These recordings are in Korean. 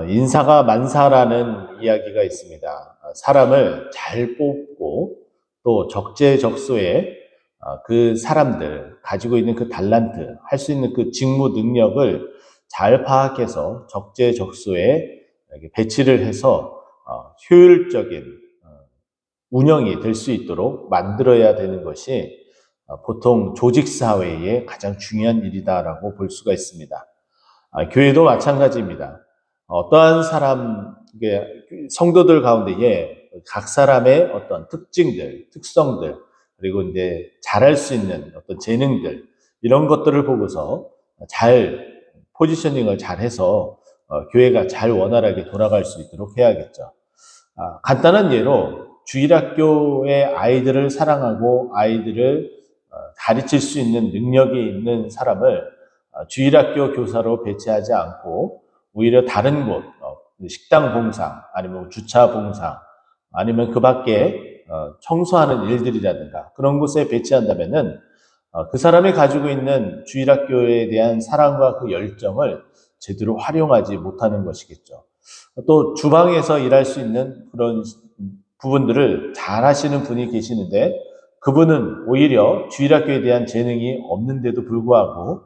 인사가 만사라는 이야기가 있습니다. 사람을 잘 뽑고 또 적재적소에 그 사람들 가지고 있는 그 달란트, 할 수 있는 그 직무 능력을 잘 파악해서 적재적소에 이렇게 배치를 해서 효율적인 운영이 될 수 있도록 만들어야 되는 것이 보통 조직사회의 가장 중요한 일이다라고 볼 수가 있습니다. 교회도 마찬가지입니다. 어떠한 사람, 성도들 가운데에 각 사람의 어떤 특징들, 특성들, 그리고 이제 잘할 수 있는 어떤 재능들, 이런 것들을 보고서 잘 포지셔닝을 잘 해서 교회가 잘 원활하게 돌아갈 수 있도록 해야겠죠. 간단한 예로 주일학교의 아이들을 사랑하고 아이들을 가르칠 수 있는 능력이 있는 사람을 주일학교 교사로 배치하지 않고 오히려 다른 곳, 식당 봉사, 아니면 주차 봉사, 아니면 그 밖에 청소하는 일들이라든가 그런 곳에 배치한다면은 그 사람이 가지고 있는 주일학교에 대한 사랑과 그 열정을 제대로 활용하지 못하는 것이겠죠. 또 주방에서 일할 수 있는 그런 부분들을 잘 하시는 분이 계시는데 그분은 오히려 주일학교에 대한 재능이 없는데도 불구하고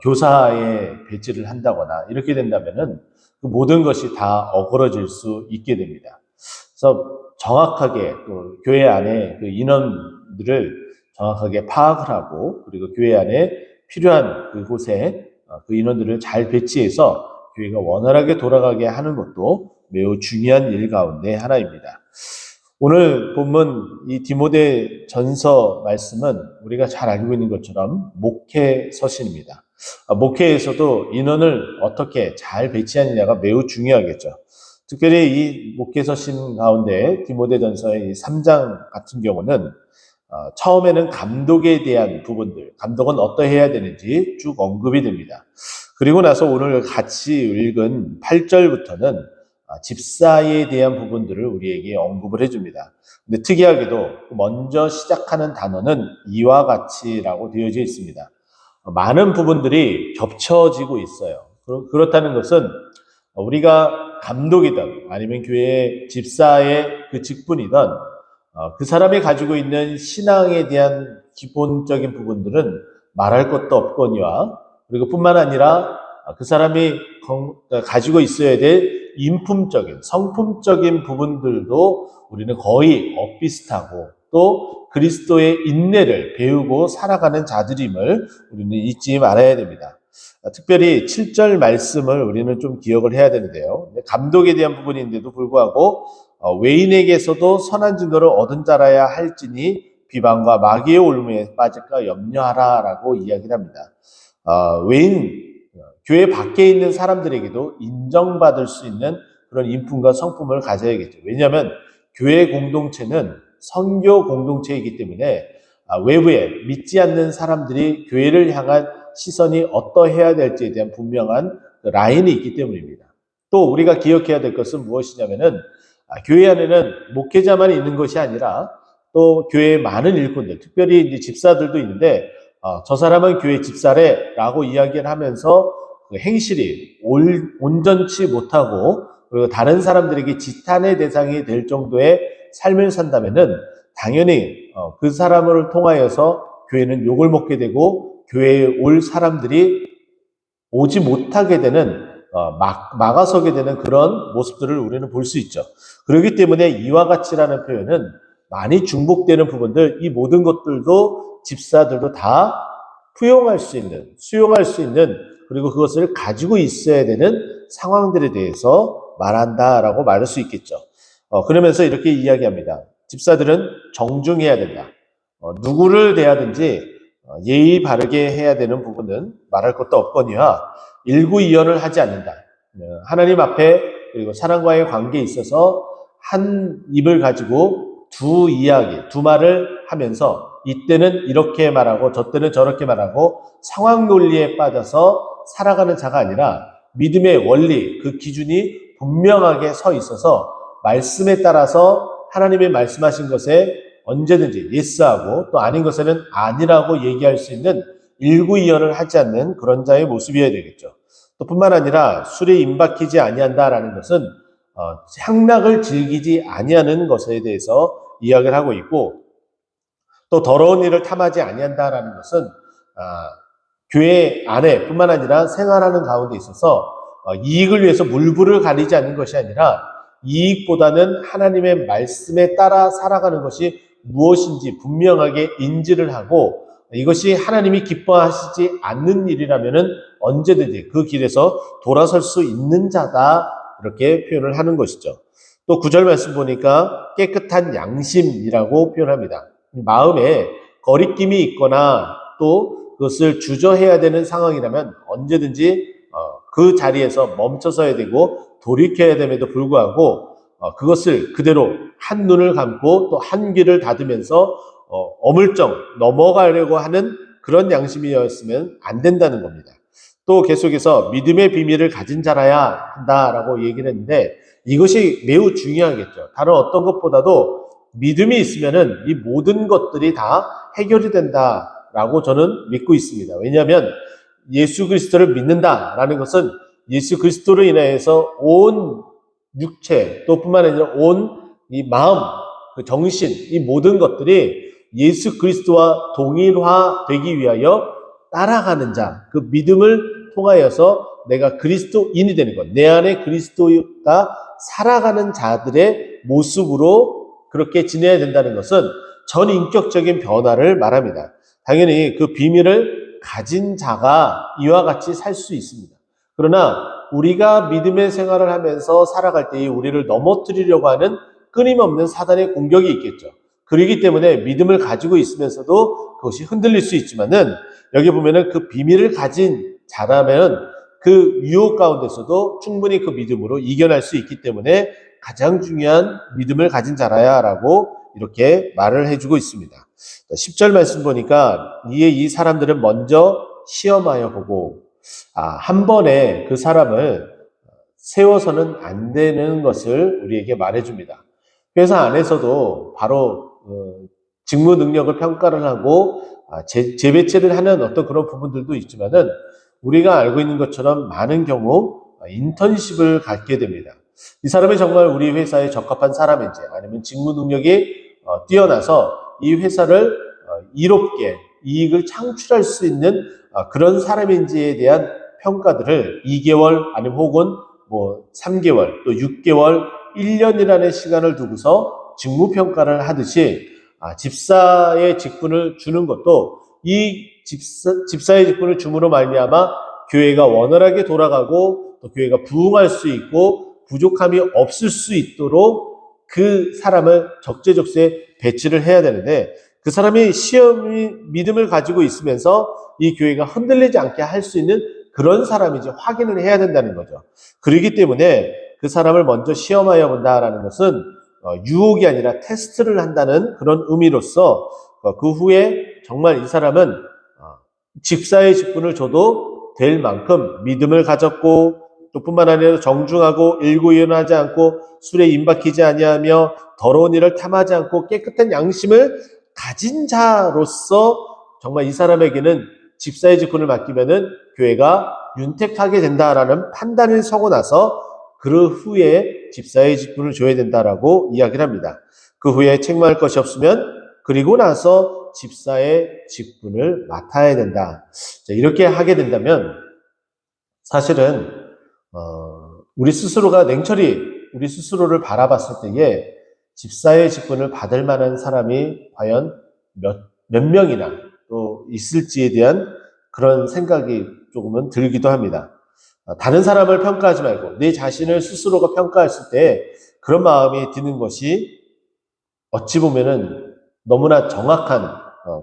교사에 배치를 한다거나 이렇게 된다면은 그 모든 것이 다 어그러질 수 있게 됩니다. 그래서 정확하게 또 교회 안에 그 인원들을 정확하게 파악을 하고 그리고 교회 안에 필요한 그곳에 그 인원들을 잘 배치해서 교회가 원활하게 돌아가게 하는 것도 매우 중요한 일 가운데 하나입니다. 오늘 본문 이 디모데 전서 말씀은 우리가 잘 알고 있는 것처럼 목회 서신입니다. 목회에서도 인원을 어떻게 잘 배치하느냐가 매우 중요하겠죠. 특별히 이 목회 서신 가운데 디모데 전서의 3장 같은 경우는 처음에는 감독에 대한 부분들, 감독은 어떠해야 되는지 쭉 언급이 됩니다. 그리고 나서 오늘 같이 읽은 8절부터는 집사에 대한 부분들을 우리에게 언급을 해줍니다. 근데 특이하게도 먼저 시작하는 단어는 이와 같이라고 되어져 있습니다. 많은 부분들이 겹쳐지고 있어요. 그렇다는 것은 우리가 감독이든 아니면 교회 집사의 그 직분이든 그 사람이 가지고 있는 신앙에 대한 기본적인 부분들은 말할 것도 없거니와 그리고 뿐만 아니라 그 사람이 가지고 있어야 될 인품적인, 성품적인 부분들도 우리는 거의 엇비슷하고 또 그리스도의 인내를 배우고 살아가는 자들임을 우리는 잊지 말아야 됩니다. 특별히 7절 말씀을 우리는 좀 기억을 해야 되는데요. 감독에 대한 부분인데도 불구하고 외인에게서도 선한 증거를 얻은 자라야 할지니 비방과 마귀의 올무에 빠질까 염려하라라고 이야기를 합니다. 외인, 교회 밖에 있는 사람들에게도 인정받을 수 있는 그런 인품과 성품을 가져야겠죠. 왜냐하면 교회 공동체는 선교 공동체이기 때문에 외부에 믿지 않는 사람들이 교회를 향한 시선이 어떠해야 될지에 대한 분명한 라인이 있기 때문입니다. 또 우리가 기억해야 될 것은 무엇이냐면은 교회 안에는 목회자만 있는 것이 아니라 또 교회의 많은 일꾼들, 특별히 이제 집사들도 있는데 저 사람은 교회 집사래라고 이야기를 하면서 그 행실이 온전치 못하고 그리고 다른 사람들에게 지탄의 대상이 될 정도의 삶을 산다면은 당연히 그 사람을 통하여서 교회는 욕을 먹게 되고 교회에 올 사람들이 오지 못하게 되는 막아서게 되는 그런 모습들을 우리는 볼 수 있죠. 그렇기 때문에 이와 같이라는 표현은 많이 중복되는 부분들, 이 모든 것들도 집사들도 다 수용할 수 있는 그리고 그것을 가지고 있어야 되는 상황들에 대해서 말한다라고 말할 수 있겠죠. 그러면서 이렇게 이야기합니다. 집사들은 정중해야 된다. 누구를 대하든지 예의 바르게 해야 되는 부분은 말할 것도 없거니와 일구이연을 하지 않는다. 하나님 앞에 그리고 사람과의 관계에 있어서 한 입을 가지고 두 말을 하면서 이때는 이렇게 말하고 저때는 저렇게 말하고 상황 논리에 빠져서 살아가는 자가 아니라 믿음의 원리, 그 기준이 분명하게 서 있어서 말씀에 따라서 하나님의 말씀하신 것에 언제든지 예스하고 또 아닌 것에는 아니라고 얘기할 수 있는 일구이연을 하지 않는 그런 자의 모습이어야 되겠죠. 또 뿐만 아니라 술에 임박히지 아니한다라는 것은 향락을 즐기지 아니하는 것에 대해서 이야기를 하고 있고, 또 더러운 일을 탐하지 아니한다라는 것은 교회 안에 뿐만 아니라 생활하는 가운데 있어서 이익을 위해서 물불을 가리지 않는 것이 아니라 이익보다는 하나님의 말씀에 따라 살아가는 것이 무엇인지 분명하게 인지를 하고, 이것이 하나님이 기뻐하시지 않는 일이라면은 언제든지 그 길에서 돌아설 수 있는 자다, 이렇게 표현을 하는 것이죠. 또 9절 말씀 보니까 깨끗한 양심이라고 표현합니다. 마음에 거리낌이 있거나 또 그것을 주저해야 되는 상황이라면 언제든지 그 자리에서 멈춰서야 되고 돌이켜야 됨에도 불구하고 그것을 그대로 한 눈을 감고 또 한 귀를 닫으면서 어물쩡 넘어가려고 하는 그런 양심이었으면 안 된다는 겁니다. 또 계속해서 믿음의 비밀을 가진 자라야 한다라고 얘기를 했는데, 이것이 매우 중요하겠죠. 다른 어떤 것보다도 믿음이 있으면은 이 모든 것들이 다 해결이 된다라고 저는 믿고 있습니다. 왜냐하면 예수 그리스도를 믿는다라는 것은 예수 그리스도로 인하여서 온 육체 또 뿐만 아니라 온 이 마음, 그 정신, 이 모든 것들이 예수 그리스도와 동일화되기 위하여 따라가는 자, 그 믿음을 통하여서 내가 그리스도인이 되는 것, 내 안에 그리스도가 살아가는 자들의 모습으로 그렇게 지내야 된다는 것은 전인격적인 변화를 말합니다. 당연히 그 비밀을 가진 자가 이와 같이 살 수 있습니다. 그러나 우리가 믿음의 생활을 하면서 살아갈 때에 우리를 넘어뜨리려고 하는 끊임없는 사단의 공격이 있겠죠. 그렇기 때문에 믿음을 가지고 있으면서도 그것이 흔들릴 수 있지만은, 여기 보면은 그 비밀을 가진 자라면 그 유혹 가운데서도 충분히 그 믿음으로 이겨낼 수 있기 때문에 가장 중요한 믿음을 가진 자라야라고 이렇게 말을 해주고 있습니다. 10절 말씀 보니까 이에 이 사람들은 먼저 시험하여 보고 한 번에 그 사람을 세워서는 안 되는 것을 우리에게 말해줍니다. 회사 안에서도 바로 직무 능력을 평가를 하고 재배치를 하는 어떤 그런 부분들도 있지만은, 우리가 알고 있는 것처럼 많은 경우 인턴십을 갖게 됩니다. 이 사람이 정말 우리 회사에 적합한 사람인지, 아니면 직무 능력이 뛰어나서 이 회사를 이롭게 이익을 창출할 수 있는 그런 사람인지에 대한 평가들을 2개월 아니면 혹은 3개월 또 6개월 1년이라는 시간을 두고서 직무평가를 하듯이 집사의 직분을 주는 것도 이 집사의 직분을 줌으로 말미암아 교회가 원활하게 돌아가고 또 교회가 부흥할 수 있고 부족함이 없을 수 있도록 그 사람을 적재적소에 배치를 해야 되는데, 그 사람이 믿음을 가지고 있으면서 이 교회가 흔들리지 않게 할 수 있는 그런 사람인지 확인을 해야 된다는 거죠. 그렇기 때문에 그 사람을 먼저 시험하여 본다라는 것은 유혹이 아니라 테스트를 한다는 그런 의미로서 그 후에 정말 이 사람은 집사의 직분을 줘도 될 만큼 믿음을 가졌고, 또 뿐만 아니라 정중하고 일구일하지 않고 술에 임박히지 아니하며 더러운 일을 탐하지 않고 깨끗한 양심을 가진 자로서 정말 이 사람에게는 집사의 직분을 맡기면은 교회가 윤택하게 된다라는 판단을 서고 나서 그 후에 집사의 직분을 줘야 된다라고 이야기를 합니다. 그 후에 책망할 것이 없으면 그리고 나서 집사의 직분을 맡아야 된다. 이렇게 하게 된다면 사실은 우리 스스로가 냉철히 우리 스스로를 바라봤을 때에 집사의 직분을 받을 만한 사람이 과연 몇 명이나 또 있을지에 대한 그런 생각이 조금은 들기도 합니다. 다른 사람을 평가하지 말고 내 자신을 스스로가 평가했을 때 그런 마음이 드는 것이 어찌 보면은 너무나 정확한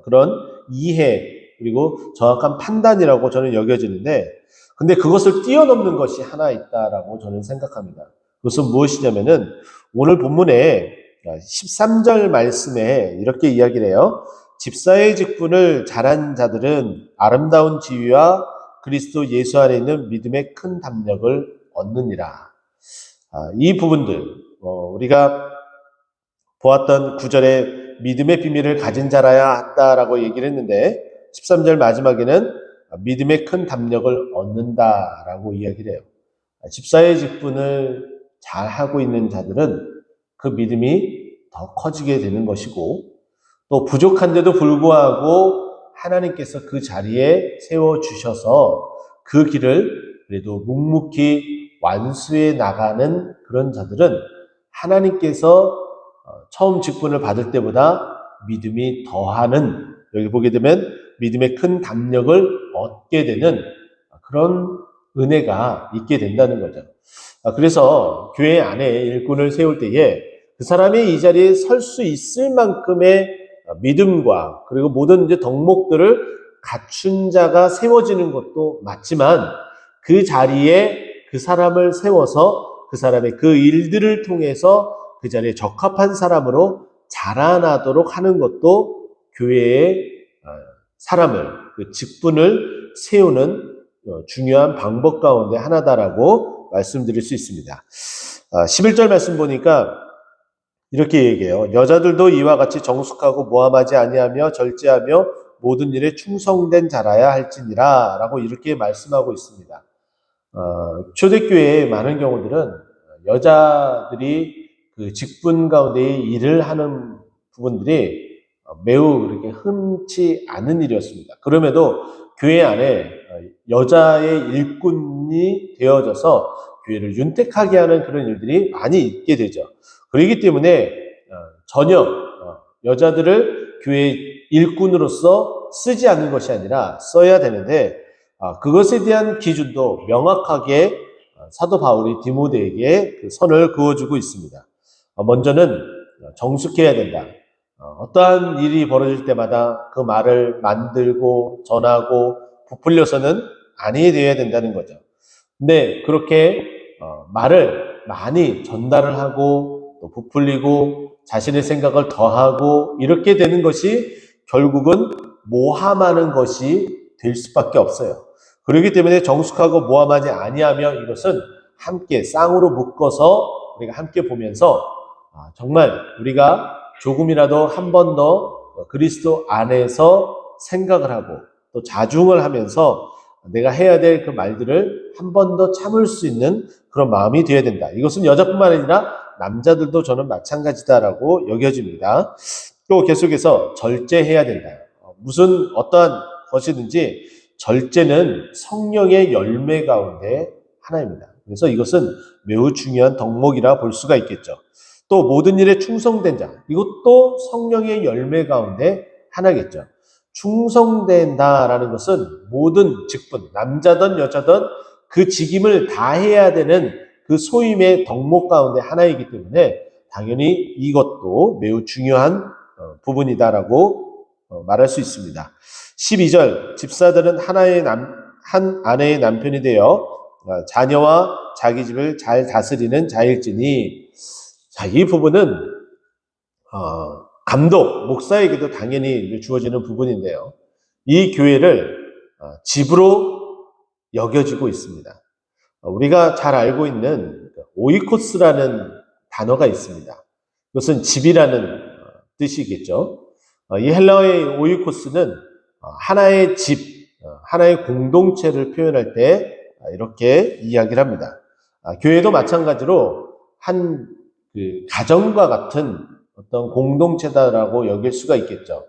그런 이해 그리고 정확한 판단이라고 저는 여겨지는데, 근데 그것을 뛰어넘는 것이 하나 있다라고 저는 생각합니다. 그것은 무엇이냐면은 오늘 본문에 13절 말씀에 이렇게 이야기를 해요. 집사의 직분을 잘한 자들은 아름다운 지위와 그리스도 예수 안에 있는 믿음의 큰 담력을 얻느니라. 이 부분들 우리가 보았던 9절에 믿음의 비밀을 가진 자라야 한다라고 얘기를 했는데, 13절 마지막에는 믿음의 큰 담력을 얻는다라고 이야기를 해요. 집사의 직분을 잘 하고 있는 자들은 그 믿음이 더 커지게 되는 것이고, 또 부족한데도 불구하고 하나님께서 그 자리에 세워주셔서 그 길을 그래도 묵묵히 완수해 나가는 그런 자들은 하나님께서 처음 직분을 받을 때보다 믿음이 더하는, 여기 보게 되면 믿음의 큰 담력을 얻게 되는 그런 은혜가 있게 된다는 거죠. 그래서 교회 안에 일꾼을 세울 때에 그 사람이 이 자리에 설 수 있을 만큼의 믿음과 그리고 모든 이제 덕목들을 갖춘 자가 세워지는 것도 맞지만, 그 자리에 그 사람을 세워서 그 사람의 그 일들을 통해서 그 자리에 적합한 사람으로 자라나도록 하는 것도 교회의 사람을, 그 직분을 세우는 중요한 방법 가운데 하나다라고 말씀드릴 수 있습니다. 11절 말씀 보니까 이렇게 얘기해요. 여자들도 이와 같이 정숙하고 모함하지 아니하며 절제하며 모든 일에 충성된 자라야 할지니라 라고 이렇게 말씀하고 있습니다. 초대교회의 많은 경우들은 여자들이 그 직분 가운데 일을 하는 부분들이 매우 그렇게 흔치 않은 일이었습니다. 그럼에도 교회 안에 여자의 일꾼이 되어져서 교회를 윤택하게 하는 그런 일들이 많이 있게 되죠. 그렇기 때문에 전혀 여자들을 교회 일꾼으로서 쓰지 않는 것이 아니라 써야 되는데, 그것에 대한 기준도 명확하게 사도 바울이 디모데에게 그 선을 그어주고 있습니다. 먼저는 정숙해야 된다. 어떠한 일이 벌어질 때마다 그 말을 만들고 전하고 부풀려서는 아니 되어야 된다는 거죠. 근데 그렇게 말을 많이 전달을 하고 또 부풀리고 자신의 생각을 더하고 이렇게 되는 것이 결국은 모함하는 것이 될 수밖에 없어요. 그렇기 때문에 정숙하고 모함하지 아니하며, 이것은 함께 쌍으로 묶어서 우리가 함께 보면서 정말 우리가 조금이라도 한 번 더 그리스도 안에서 생각을 하고 또 자중을 하면서 내가 해야 될 그 말들을 한 번 더 참을 수 있는 그런 마음이 되어야 된다. 이것은 여자뿐만 아니라 남자들도 저는 마찬가지다라고 여겨집니다. 또 계속해서 절제해야 된다. 무슨 어떠한 것이든지 절제는 성령의 열매 가운데 하나입니다. 그래서 이것은 매우 중요한 덕목이라 볼 수가 있겠죠. 또 모든 일에 충성된 자, 이것도 성령의 열매 가운데 하나겠죠. 충성된다라는 것은 모든 직분, 남자든 여자든 그 직임을 다해야 되는 그 소임의 덕목 가운데 하나이기 때문에 당연히 이것도 매우 중요한 부분이다라고 말할 수 있습니다. 12절, 집사들은 한 아내의 남편이 되어 자녀와 자기 집을 잘 다스리는 자일지니. 자, 이 부분은 감독, 목사에게도 당연히 주어지는 부분인데요. 이 교회를 집으로 여겨지고 있습니다. 우리가 잘 알고 있는 오이코스라는 단어가 있습니다. 그것은 집이라는 뜻이겠죠. 이 헬라어의 오이코스는 하나의 집, 하나의 공동체를 표현할 때 이렇게 이야기를 합니다. 교회도 마찬가지로 한 그 가정과 같은 어떤 공동체다라고 여길 수가 있겠죠.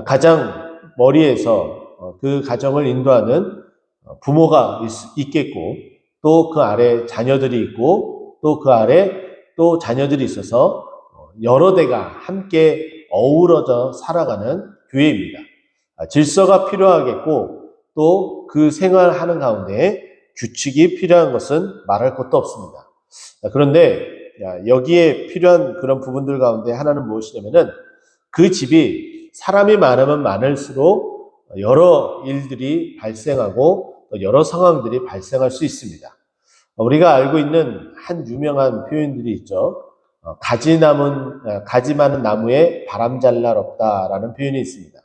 가장 머리에서 그 가정을 인도하는 부모가 있겠고, 또 그 아래 자녀들이 있고, 또 그 아래 또 자녀들이 있어서 여러 대가 함께 어우러져 살아가는 교회입니다. 질서가 필요하겠고, 또 그 생활하는 가운데 규칙이 필요한 것은 말할 것도 없습니다. 그런데 여기에 필요한 그런 부분들 가운데 하나는 무엇이냐면은, 그 집이 사람이 많으면 많을수록 여러 일들이 발생하고 여러 상황들이 발생할 수 있습니다. 우리가 알고 있는 한 유명한 표현들이 있죠. 가지 많은 나무에 바람 잘 날 없다라는 표현이 있습니다.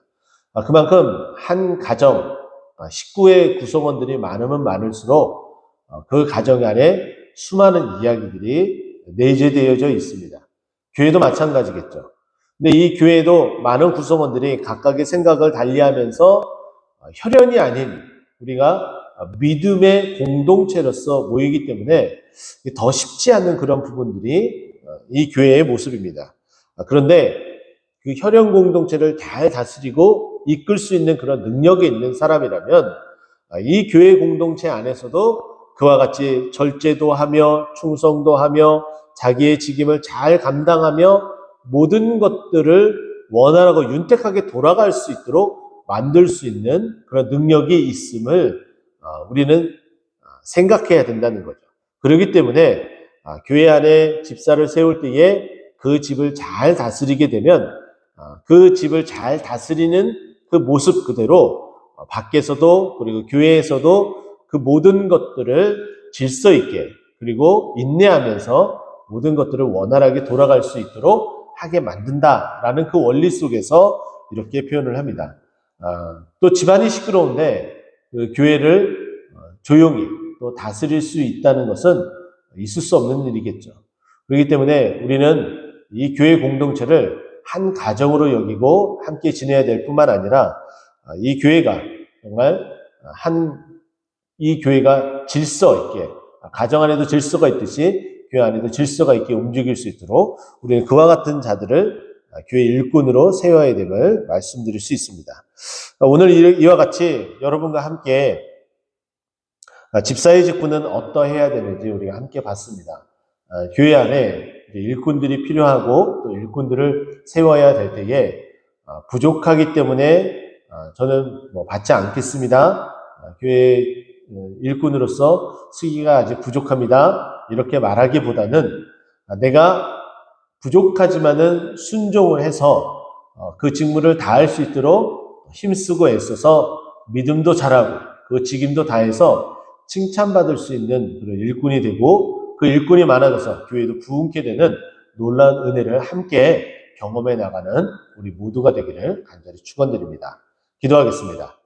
그만큼 한 가정, 식구의 구성원들이 많으면 많을수록 그 가정 안에 수많은 이야기들이 내재되어져 있습니다. 교회도 마찬가지겠죠. 근데 이 교회도 많은 구성원들이 각각의 생각을 달리하면서 혈연이 아닌 우리가 믿음의 공동체로서 모이기 때문에 더 쉽지 않은 그런 부분들이 이 교회의 모습입니다. 그런데 그 혈연 공동체를 잘 다스리고 이끌 수 있는 그런 능력이 있는 사람이라면 이 교회 공동체 안에서도 그와 같이 절제도 하며 충성도 하며 자기의 직임을 잘 감당하며 모든 것들을 원활하고 윤택하게 돌아갈 수 있도록 만들 수 있는 그런 능력이 있음을 우리는 생각해야 된다는 거죠. 그렇기 때문에 교회 안에 집사를 세울 때에 그 집을 잘 다스리게 되면 그 집을 잘 다스리는 그 모습 그대로 밖에서도 그리고 교회에서도 그 모든 것들을 질서 있게 그리고 인내하면서 모든 것들을 원활하게 돌아갈 수 있도록 하게 만든다라는 그 원리 속에서 이렇게 표현을 합니다. 또 집안이 시끄러운데 그 교회를 조용히 또 다스릴 수 있다는 것은 있을 수 없는 일이겠죠. 그렇기 때문에 우리는 이 교회 공동체를 한 가정으로 여기고 함께 지내야 될 뿐만 아니라 이 교회가 정말 이 교회가 질서 있게 가정 안에도 질서가 있듯이 교회 안에도 질서가 있게 움직일 수 있도록 우리는 그와 같은 자들을 교회 일꾼으로 세워야 됨을 말씀드릴 수 있습니다. 오늘 이와 같이 여러분과 함께 집사의 직분은 어떠해야 되는지 우리가 함께 봤습니다. 교회 안에 일꾼들이 필요하고 또 일꾼들을 세워야 될 때에 부족하기 때문에 저는 받지 않겠습니다. 교회 일꾼으로서 쓰기가 아직 부족합니다. 이렇게 말하기보다는 내가 부족하지만은 순종을 해서 그 직무를 다할 수 있도록 힘쓰고 애써서 믿음도 잘하고 그 직임도 다해서 칭찬받을 수 있는 그런 일꾼이 되고 그 일꾼이 많아져서 교회도 부흥케 되는 놀라운 은혜를 함께 경험해 나가는 우리 모두가 되기를 간절히 축원드립니다. 기도하겠습니다.